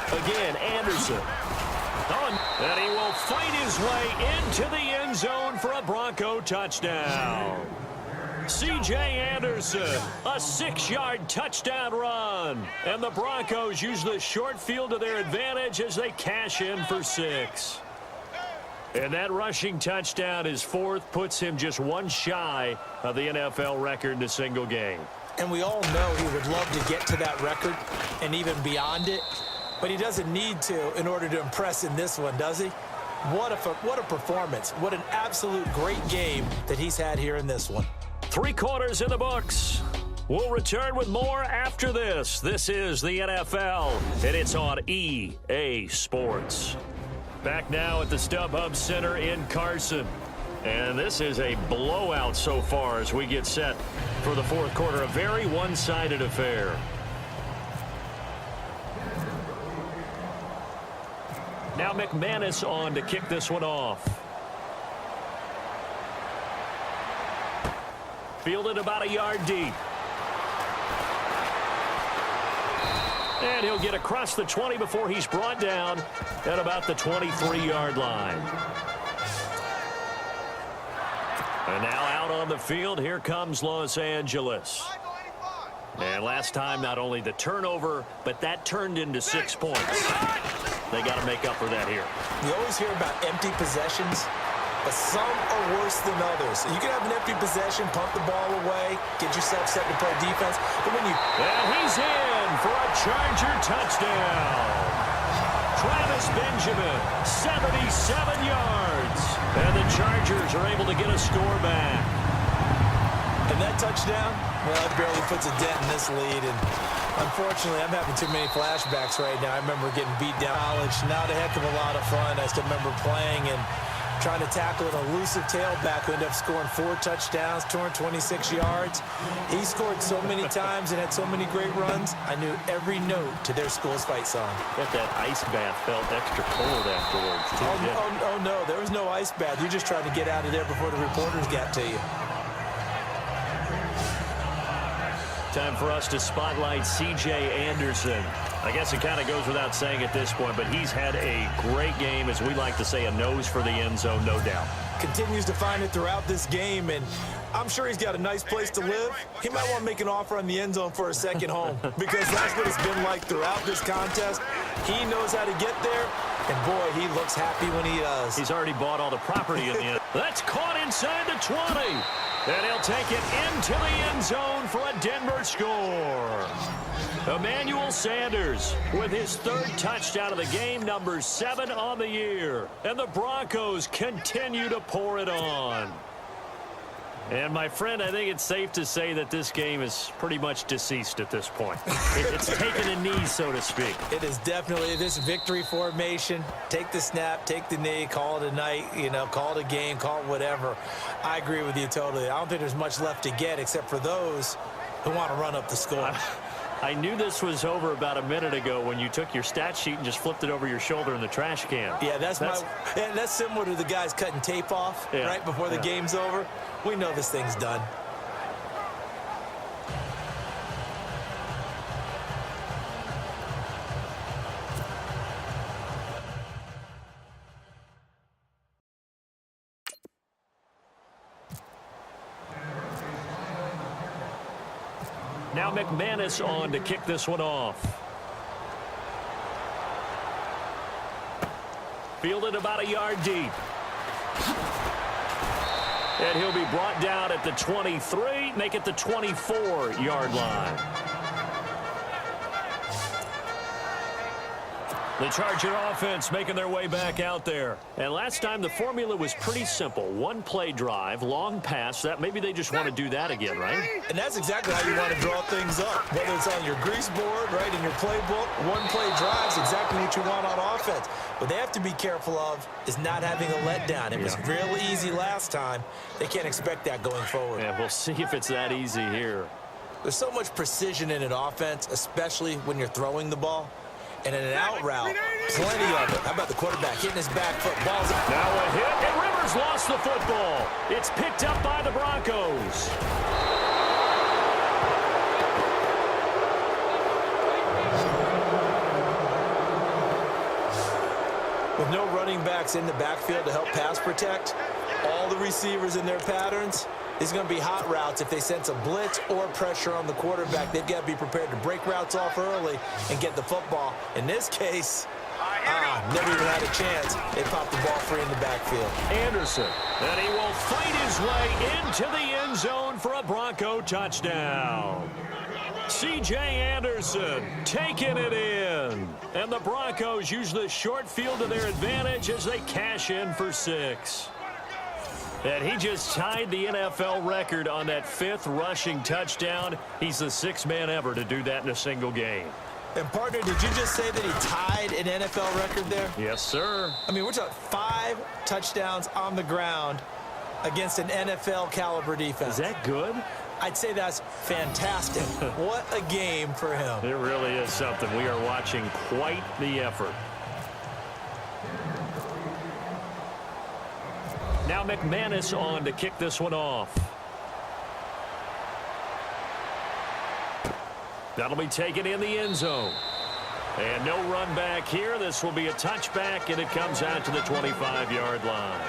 Again, Anderson. And he will fight his way into the end zone for a Bronco touchdown. C.J. Anderson, a 6-yard touchdown run. And the Broncos use the short field to their advantage as they cash in for 6. And that rushing touchdown, his 4th, puts him just 1 shy of the NFL record in a single game. And we all know he would love to get to that record and even beyond it. But he doesn't need to in order to impress in this one, does he? What a performance. What an absolute great game that he's had here in this one. 3 quarters in the books. We'll return with more after this. This is the NFL, and it's on EA Sports. Back now at the StubHub Center in Carson. And this is a blowout so far as we get set for the 4th quarter. A very one-sided affair. Now McManus on to kick this one off. Fielded about a yard deep. And he'll get across the 20 before he's brought down at about the 23-yard line. And now out on the field, here comes Los Angeles. And last time, not only the turnover, but that turned into 6 points. They got to make up for that here. You always hear about empty possessions, but some are worse than others. You can have an empty possession, pump the ball away, get yourself set to play defense. But when you... And he's in for a Charger touchdown. Travis Benjamin, 77 yards. And the Chargers are able to get a score back. And that touchdown, well, it barely puts a dent in this lead. And unfortunately, I'm having too many flashbacks right now. I remember getting beat down in college. Not a heck of a lot of fun. I still remember playing and trying to tackle an elusive tailback who ended up scoring 4 touchdowns, 226 yards. He scored so many times and had so many great runs. I knew every note to their school's fight song. Bet that ice bath felt extra cold afterwards, too. Oh, no, there was no ice bath. You're just trying to get out of there before the reporters got to you. Time for us to spotlight C.J. Anderson. I guess it kind of goes without saying at this point, but he's had a great game, as we like to say, a nose for the end zone, no doubt. Continues to find it throughout this game, and I'm sure he's got a nice place to live. He might want to make an offer on the end zone for a second home, because that's what it's been like throughout this contest. He knows how to get there, and boy, he looks happy when he does. He's already bought all the property in the end. That's caught inside the 20. And he'll take it into the end zone for a Denver score. Emmanuel Sanders with his third touchdown of the game, number 7 on the year. And the Broncos continue to pour it on. And, my friend, I think it's safe to say that this game is pretty much deceased at this point. It's taken a knee, so to speak. It is definitely this victory formation. Take the snap, take the knee, call it a night, call it a game, call it whatever. I agree with you totally. I don't think there's much left to get except for those who want to run up the score. I knew this was over about a minute ago when you took your stat sheet and just flipped it over your shoulder in the trash can. Yeah, that's similar to the guys cutting tape off right before the game's over. We know this thing's done. Now McManus on to kick this one off. Fielded about a yard deep. And he'll be brought down at the 23, make it the 24-yard line. The Charger offense making their way back out there. And last time the formula was pretty simple. One play drive, long pass. That maybe they just want to do that again, right? And that's exactly how you want to draw things up. Whether it's on your grease board, right, in your playbook, one play drive is exactly what you want on offense. What they have to be careful of is not having a letdown. It was real easy last time. They can't expect that going forward. Yeah, we'll see if it's that easy here. There's so much precision in an offense, especially when you're throwing the ball. And in an out route, plenty of it. How about the quarterback hitting his back foot? Ball's out. Now a hit, and Rivers lost the football. It's picked up by the Broncos. With no running backs in the backfield to help pass protect, all the receivers in their patterns, it's going to be hot routes. If they sense a blitz or pressure on the quarterback, they've got to be prepared to break routes off early and get the football. In this case, never even had a chance. They popped the ball free in the backfield. Anderson, and he will fight his way into the end zone for a Bronco touchdown. C.J. Anderson taking it in. And the Broncos use the short field to their advantage as they cash in for 6. And he just tied the NFL record on that 5th rushing touchdown. He's the 6th man ever to do that in a single game. And, partner, did you just say that he tied an NFL record there? Yes, sir. I mean, we're talking 5 touchdowns on the ground against an NFL-caliber defense. Is that good? I'd say that's fantastic. What a game for him. It really is something. We are watching quite the effort. Now McManus on to kick this one off. That'll be taken in the end zone. And no run back here. This will be a touchback, and it comes out to the 25-yard line.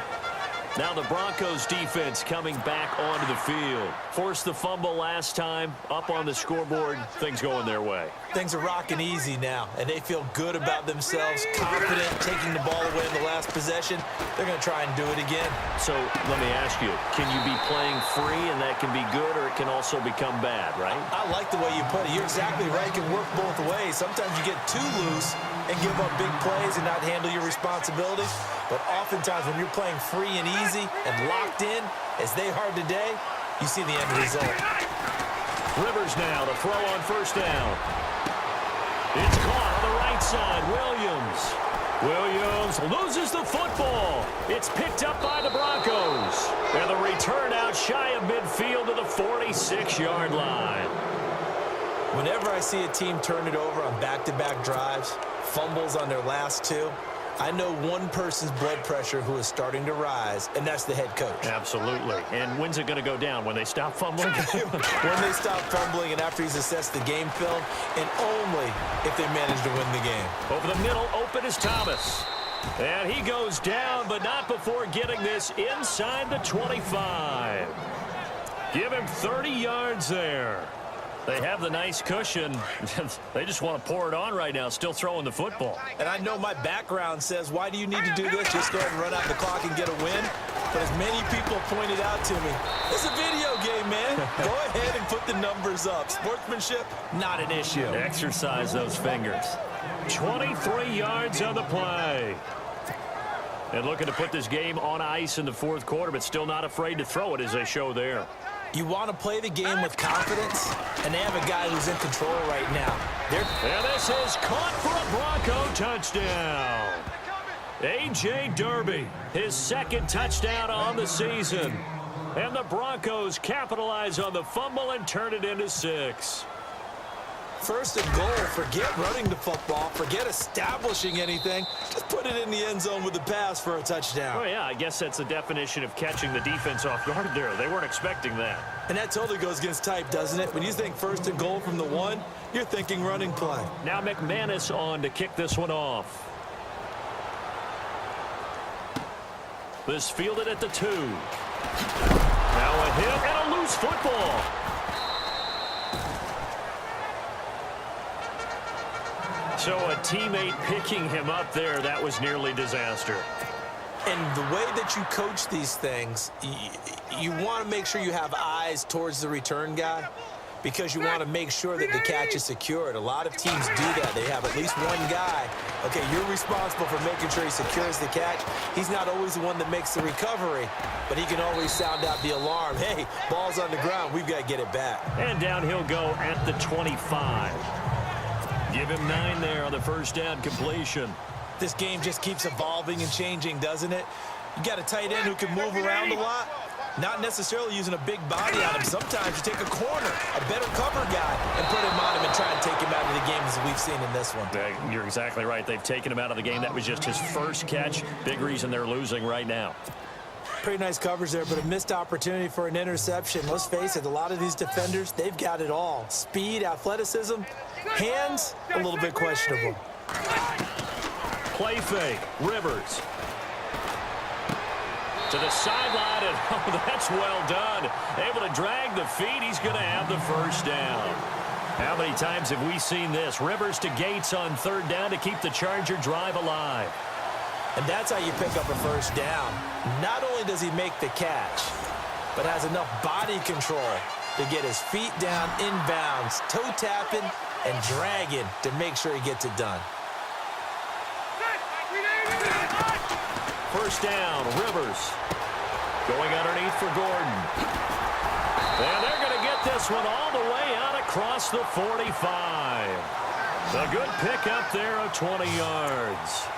Now the Broncos defense coming back onto the field. Forced the fumble last time, up on the scoreboard, things going their way. Things are rocking easy now, and they feel good about themselves, confident, taking the ball away in the last possession. They're going to try and do it again. So let me ask you, can you be playing free and that can be good, or it can also become bad, right? I like the way you put it. You're exactly right. It can work both ways. Sometimes you get too loose and give up big plays and not handle your responsibilities. But oftentimes when you're playing free and easy and locked in, as they are today, you see the end result. Rivers now to throw on first down. It's caught on the right side. Williams loses the football. It's picked up by the Broncos. And the return out shy of midfield to the 46-yard line. Whenever I see a team turn it over on back-to-back drives, fumbles on their last 2, I know one person's blood pressure who is starting to rise, and that's the head coach. Absolutely. And when's it going to go down? When they stop fumbling? When they stop fumbling and after he's assessed the game film, and only if they manage to win the game. Over the middle, open is Thomas. And he goes down, but not before getting this inside the 25. Give him 30 yards there. They have the nice cushion. They just want to pour it on right now, still throwing the football. And I know my background says, why do you need to do this? Just go ahead and run out the clock and get a win. But as many people pointed out to me, it's a video game, man. Go ahead and put the numbers up. Sportsmanship, not an issue. Exercise those fingers. 23 yards on the play. And looking to put this game on ice in the fourth quarter, but still not afraid to throw it as they show there. You want to play the game with confidence, and they have a guy who's in control right now. And this is caught for a Bronco touchdown. A.J. Derby, his second touchdown on the season. And the Broncos capitalize on the fumble and turn it into 6. First and goal, forget running the football, forget establishing anything. Just put it in the end zone with the pass for a touchdown. Oh, yeah, I guess that's the definition of catching the defense off guard there. They weren't expecting that. And that totally goes against type, doesn't it? When you think first and goal from the 1, you're thinking running play. Now McManus on to kick this one off. This fielded at the 2. Now a hit and a loose football. So a teammate picking him up there, that was nearly disaster. And the way that you coach these things, you want to make sure you have eyes towards the return guy because you want to make sure that the catch is secured. A lot of teams do that. They have at least one guy. Okay, you're responsible for making sure he secures the catch. He's not always the one that makes the recovery, but he can always sound out the alarm. Hey, ball's on the ground. We've got to get it back. And down he'll go at the 25. Give him 9 there on the first down completion. This game just keeps evolving and changing, doesn't it? You got a tight end who can move around a lot, not necessarily using a big body on him. Sometimes you take a corner, a better cover guy, and put him on him and try and take him out of the game as we've seen in this one. You're exactly right. They've taken him out of the game. That was just his first catch. Big reason they're losing right now. Pretty nice coverage there, but a missed opportunity for an interception. Let's face it, a lot of these defenders, they've got it all. Speed, athleticism, hands, a little bit questionable. Play fake, Rivers. To the sideline, and oh, that's well done. Able to drag the feet, he's going to have the first down. How many times have we seen this? Rivers to Gates on third down to keep the Charger drive alive. And that's how you pick up a first down. Not only does he make the catch, but has enough body control to get his feet down inbounds, toe tapping and dragging to make sure he gets it done. First down, Rivers. Going underneath for Gordon. And they're going to get this one all the way out across the 45. A good pickup there of 20 yards.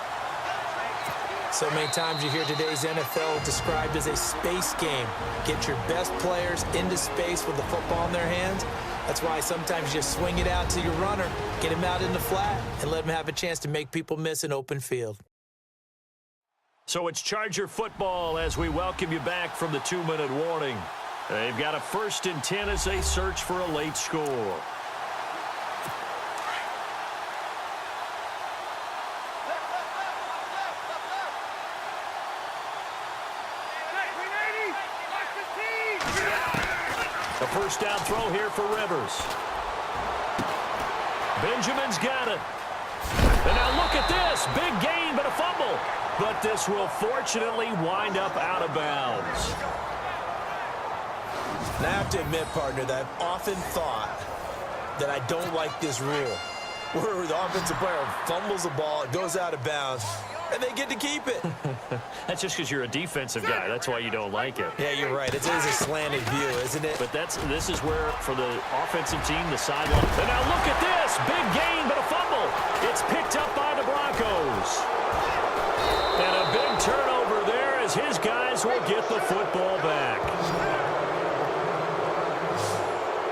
So many times you hear today's NFL described as a space game. Get your best players into space with the football in their hands. That's why sometimes you just swing it out to your runner, get him out in the flat, and let him have a chance to make people miss an open field. So it's Charger football as we welcome you back from the 2-minute warning. They've got a 1st and 10 as they search for a late score. A first down throw here for Rivers. Benjamin's got it. And now look at this. Big gain, but a fumble. But this will fortunately wind up out of bounds. And I have to admit, partner, that I've often thought that I don't like this rule. Where the offensive player fumbles the ball, it goes out of bounds, and they get to keep it. That's just because you're a defensive guy. That's why you don't like it. Yeah, you're right. It is a slanted view, isn't it? But this is where, for the offensive team, the sideline. And now look at this. Big gain, but a fumble. It's picked up by the Broncos. And a big turnover there as his guys will get the football back.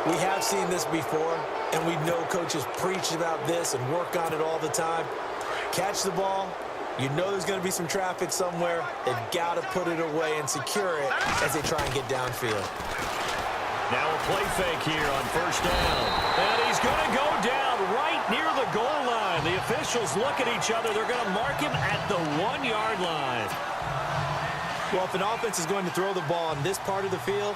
We have seen this before, and we know coaches preach about this and work on it all the time. Catch the ball, You know there's going to be some traffic somewhere. They've got to put it away and secure it as they try and get downfield. Now a play fake here on first down. And he's going to go down right near the goal line. The officials look at each other. They're going to mark him at the 1-yard line. Well, if an offense is going to throw the ball on this part of the field,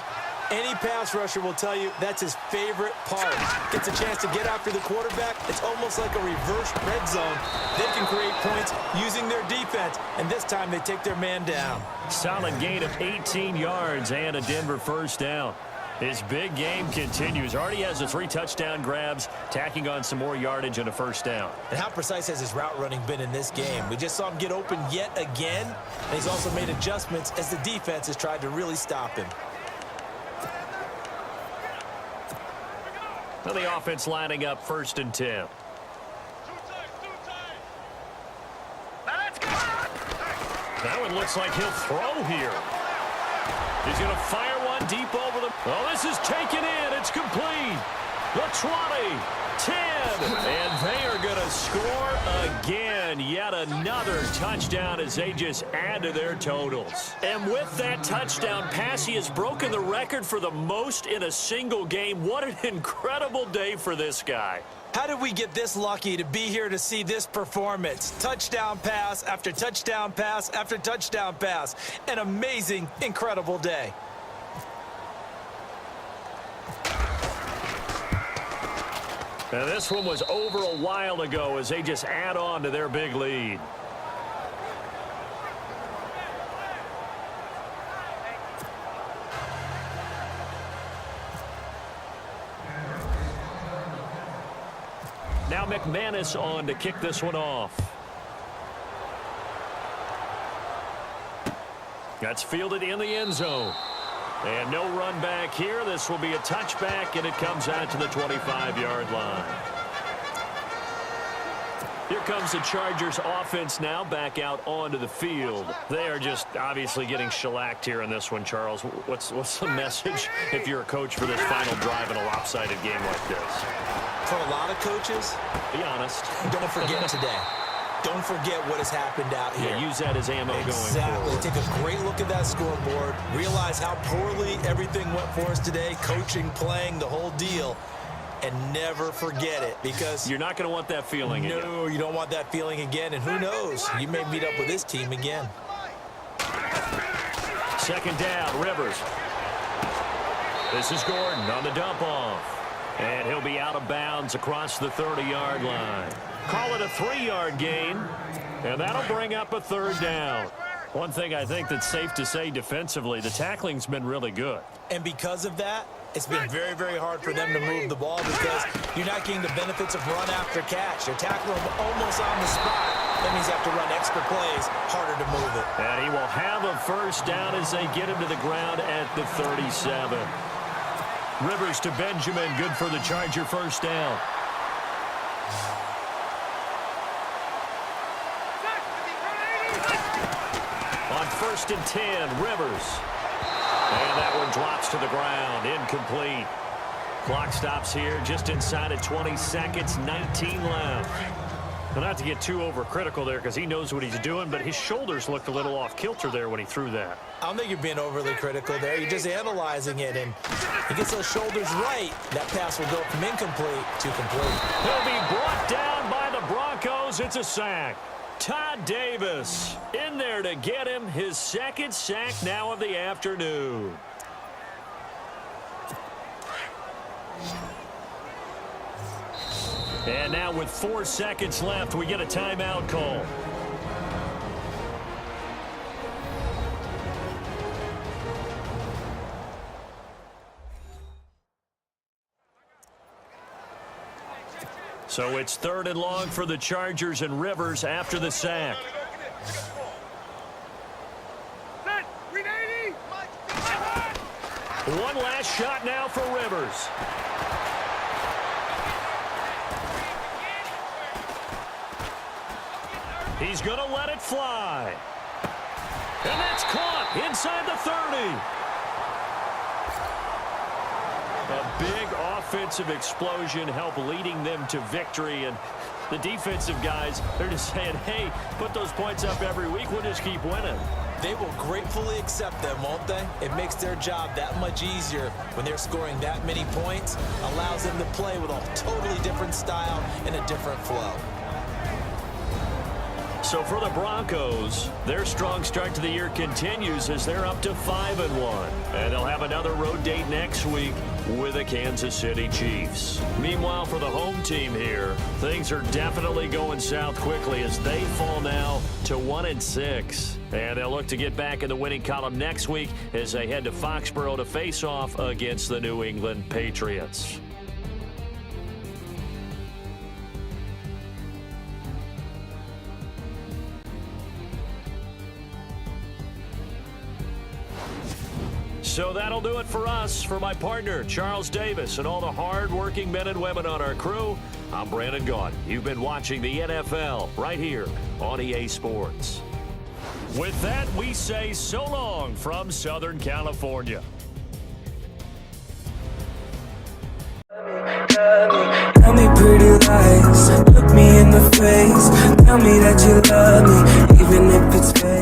any pass rusher will tell you that's his favorite part. Gets a chance to get after the quarterback. It's almost like a reverse red zone. They can create points using their defense, and this time they take their man down. Solid gain of 18 yards and a Denver first down. His big game continues. Already has the 3 touchdown grabs, tacking on some more yardage and a first down. And how precise has his route running been in this game? We just saw him get open yet again, and he's also made adjustments as the defense has tried to really stop him. Well, the offense lining up 1st and 10. Now let's go. That one looks like he'll throw here. He's going to fire one deep over the... Oh, this is taken in. It's complete. The 20, 10, and they are going to score again. Yet another touchdown as they just add to their totals. And with that touchdown pass, he has broken the record for the most in a single game. What an incredible day for this guy. How did we get this lucky to be here to see this performance? Touchdown pass after touchdown pass after touchdown pass. An amazing, incredible day. Now this one was over a while ago as they just add on to their big lead. Now McManus on to kick this one off. That's fielded in the end zone. And no run back here. This will be a touchback, and it comes out to the 25-yard line. Here comes the Chargers offense now back out onto the field. They are just obviously getting shellacked here in this one, Charles. What's the message if you're a coach for this final drive in a lopsided game like this? For a lot of coaches, be honest. Don't forget today. Don't forget what has happened out here. Yeah, use that as ammo going forward. Take a great look at that scoreboard. Realize how poorly everything went for us today. Coaching, playing, the whole deal. And never forget it, because you're not going to want that feeling again. No, you don't want that feeling again. And who knows? You may meet up with this team again. 2nd down, Rivers. This is Gordon on the dump off. And he'll be out of bounds across the 30-yard line. Call it a 3-yard gain, and that'll bring up a 3rd down. One thing I think that's safe to say defensively, the tackling's been really good. And because of that, it's been very, very hard for them to move the ball because you're not getting the benefits of run after catch. They're tackling them almost on the spot. That means you have to run extra plays, harder to move it. And he will have a 1st down as they get him to the ground at the 37. Rivers to Benjamin, good for the Charger 1st down. On 1st and 10, Rivers. And that one drops to the ground, incomplete. Clock stops here just inside of 20 seconds, 19 left. Well, not to get too overcritical there because he knows what he's doing, but his shoulders looked a little off kilter there when he threw that. I don't think you're being overly critical there. You're just analyzing it, and he gets those shoulders right. That pass will go from incomplete to complete. He'll be brought down by the Broncos. It's a sack. Todd Davis in there to get him his 2nd sack now of the afternoon. And now with 4 seconds left, we get a timeout call. So it's 3rd and long for the Chargers, and Rivers after the sack. One last shot now for Rivers. He's going to let it fly. And that's caught inside the 30. A big offensive explosion help leading them to victory. And the defensive guys, they're just saying, hey, put those points up every week. We'll just keep winning. They will gratefully accept them, won't they? It makes their job that much easier when they're scoring that many points. Allows them to play with a totally different style and a different flow. So for the Broncos, their strong start to the year continues as they're up to 5-1. And they'll have another road date next week with the Kansas City Chiefs. Meanwhile, for the home team here, things are definitely going south quickly as they fall now to 1-6. And they'll look to get back in the winning column next week as they head to Foxborough to face off against the New England Patriots. So that'll do it for us. For my partner, Charles Davis, and all the hard-working men and women on our crew, I'm Brandon Gaudin. You've been watching the NFL right here on EA Sports. With that, we say so long from Southern California. Tell me pretty lies, look me in the face. Tell me that you love me, even if it's fake.